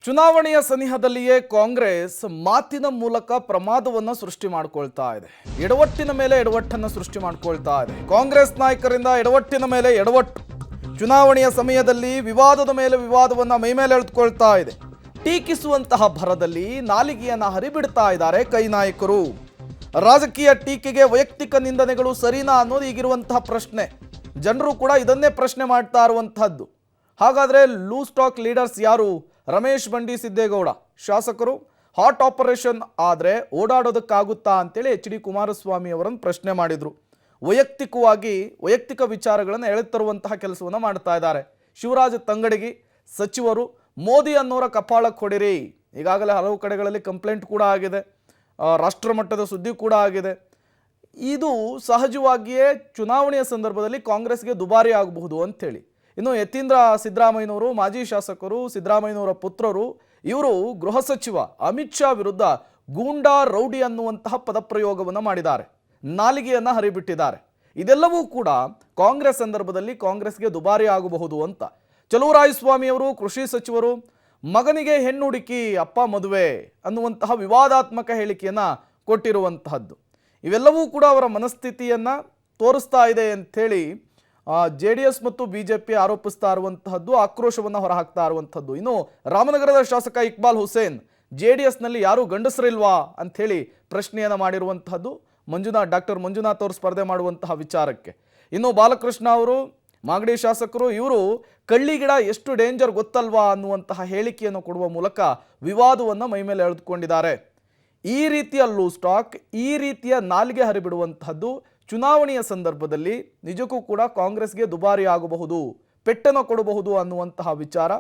ಚುನಾವಣೆಯ ಸನಿಹದಲ್ಲಿಯೇ ಕಾಂಗ್ರೆಸ್ ಮಾತಿನ ಮೂಲಕ ಪ್ರಮಾದವನ್ನು ಸೃಷ್ಟಿ ಮಾಡಿಕೊಳ್ತಾ ಇದೆ. ಎಡವಟ್ಟಿನ ಮೇಲೆ ಎಡವಟ್ಟನ್ನು ಸೃಷ್ಟಿ ಮಾಡಿಕೊಳ್ತಾ ಇದೆ. ಕಾಂಗ್ರೆಸ್ ನಾಯಕರಿಂದ ಎಡವಟ್ಟಿನ ಮೇಲೆ ಎಡವಟ್ಟು, ಚುನಾವಣೆಯ ಸಮಯದಲ್ಲಿ ವಿವಾದದ ಮೇಲೆ ವಿವಾದವನ್ನು ಮೈಮೇಲೆ ಎಳೆದುಕೊಳ್ತಾ ಇದೆ. ಟೀಕಿಸುವಂತಹ ಭರದಲ್ಲಿ ನಾಲಿಗೆಯನ್ನು ಹರಿಬಿಡ್ತಾ ಇದ್ದಾರೆ ಕೈ ನಾಯಕರು. ರಾಜಕೀಯ ಟೀಕೆಗೆ ವೈಯಕ್ತಿಕ ನಿಂದನೆಗಳು ಸರಿನಾ ಅನ್ನೋದು ಈಗಿರುವಂತಹ ಪ್ರಶ್ನೆ. ಜನರು ಕೂಡ ಇದನ್ನೇ ಪ್ರಶ್ನೆ ಮಾಡ್ತಾ ಇರುವಂತಹದ್ದು. ಹಾಗಾದ್ರೆ ಲೂಸ್ ಟಾಕ್ ಲೀಡರ್ಸ್ ಯಾರು? ರಮೇಶ್ ಬಂಡಿ ಸಿದ್ದೇಗೌಡ ಶಾಸಕರು. ಹಾಟ್ ಆಪರೇಷನ್ ಆದರೆ ಓಡಾಡೋದಕ್ಕಾಗುತ್ತಾ ಅಂತೇಳಿ ಎಚ್ ಡಿ ಕುಮಾರಸ್ವಾಮಿ ಅವರನ್ನು ಪ್ರಶ್ನೆ ಮಾಡಿದರು. ವೈಯಕ್ತಿಕವಾಗಿ ವೈಯಕ್ತಿಕ ವಿಚಾರಗಳನ್ನು ಎಳೆತರುವಂತಹ ಕೆಲಸವನ್ನು ಮಾಡ್ತಾ ಇದ್ದಾರೆ. ಶಿವರಾಜ್ ತಂಗಡಗಿ ಸಚಿವರು ಮೋದಿ ಅನ್ನೋರ ಕಪಾಳಕ್ಕೆ ಹೊಡಿರಿ, ಈಗಾಗಲೇ ಹಲವು ಕಡೆಗಳಲ್ಲಿ ಕಂಪ್ಲೇಂಟ್ ಕೂಡ ಆಗಿದೆ, ರಾಷ್ಟ್ರ ಮಟ್ಟದ ಸುದ್ದಿ ಕೂಡ ಆಗಿದೆ. ಇದು ಸಹಜವಾಗಿಯೇ ಚುನಾವಣೆಯ ಸಂದರ್ಭದಲ್ಲಿ ಕಾಂಗ್ರೆಸ್ಗೆ ದುಬಾರಿ ಆಗಬಹುದು ಅಂಥೇಳಿ. ಇನ್ನು ಯತೀಂದ್ರ ಸಿದ್ದರಾಮಯ್ಯನವರು ಮಾಜಿ ಶಾಸಕರು, ಸಿದ್ದರಾಮಯ್ಯನವರ ಪುತ್ರರು, ಇವರು ಗೃಹ ಸಚಿವ ಅಮಿತ್ ಶಾ ವಿರುದ್ಧ ಗೂಂಡಾ ರೌಡಿ ಅನ್ನುವಂತಹ ಪದಪ್ರಯೋಗವನ್ನು ಮಾಡಿದ್ದಾರೆ, ನಾಲಿಗೆಯನ್ನು ಹರಿಬಿಟ್ಟಿದ್ದಾರೆ. ಇದೆಲ್ಲವೂ ಕೂಡ ಕಾಂಗ್ರೆಸ್ ಸಂದರ್ಭದಲ್ಲಿ ಕಾಂಗ್ರೆಸ್ಗೆ ದುಬಾರಿ ಆಗಬಹುದು ಅಂತ. ಚಲುವರಾಯಸ್ವಾಮಿಯವರು ಕೃಷಿ ಸಚಿವರು ಮಗನಿಗೆ ಹೆಣ್ಣು ಹುಡುಕಿ ಅಪ್ಪ ಮದುವೆ ಅನ್ನುವಂತಹ ವಿವಾದಾತ್ಮಕ ಹೇಳಿಕೆಯನ್ನು ಕೊಟ್ಟಿರುವಂತಹದ್ದು. ಇವೆಲ್ಲವೂ ಕೂಡ ಅವರ ಮನಸ್ಥಿತಿಯನ್ನು ತೋರಿಸ್ತಾ ಇದೆ ಅಂಥೇಳಿ JDS ಮತ್ತು BJP ಆರೋಪಿಸ್ತಾ ಇರುವಂತಹದ್ದು, ಆಕ್ರೋಶವನ್ನು ಹೊರಹಾಕ್ತಾ ಇರುವಂಥದ್ದು. ಇನ್ನು ರಾಮನಗರದ ಶಾಸಕ ಇಕ್ಬಾಲ್ ಹುಸೇನ್ JDSನಲ್ಲಿ ಯಾರು ಗಂಡಸರಿಲ್ವಾ ಅಂಥೇಳಿ ಪ್ರಶ್ನೆಯನ್ನು ಮಾಡಿರುವಂತಹದ್ದು ಡಾಕ್ಟರ್ ಮಂಜುನಾಥ್ ಅವರು ಸ್ಪರ್ಧೆ ಮಾಡುವಂತಹ ವಿಚಾರಕ್ಕೆ. ಇನ್ನು ಬಾಲಕೃಷ್ಣ ಅವರು ಮಾಗಡಿ ಶಾಸಕರು, ಇವರು ಕಳ್ಳಿಗಿಡ ಎಷ್ಟು ಡೇಂಜರ್ ಗೊತ್ತಲ್ವಾ ಅನ್ನುವಂತಹ ಹೇಳಿಕೆಯನ್ನು ಕೊಡುವ ಮೂಲಕ ವಿವಾದವನ್ನು ಮೈಮೇಲೆ ಎಳೆದುಕೊಂಡಿದ್ದಾರೆ. ಈ ರೀತಿಯ ಲೂಸ್ ಟಾಕ್, ಈ ರೀತಿಯ ನಾಲಿಗೆ ಹರಿಬಿಡುವಂತಹದ್ದು ಚುನಾವಣೆಯ ಸಂದರ್ಭದಲ್ಲಿ ನಿಜಕ್ಕೂ ಕೂಡ ಕಾಂಗ್ರೆಸ್ಗೆ ದುಬಾರಿ ಆಗಬಹುದು, ಪೆಟ್ಟನ್ನು ಕೊಡಬಹುದು ಅನ್ನುವಂತಹ ವಿಚಾರ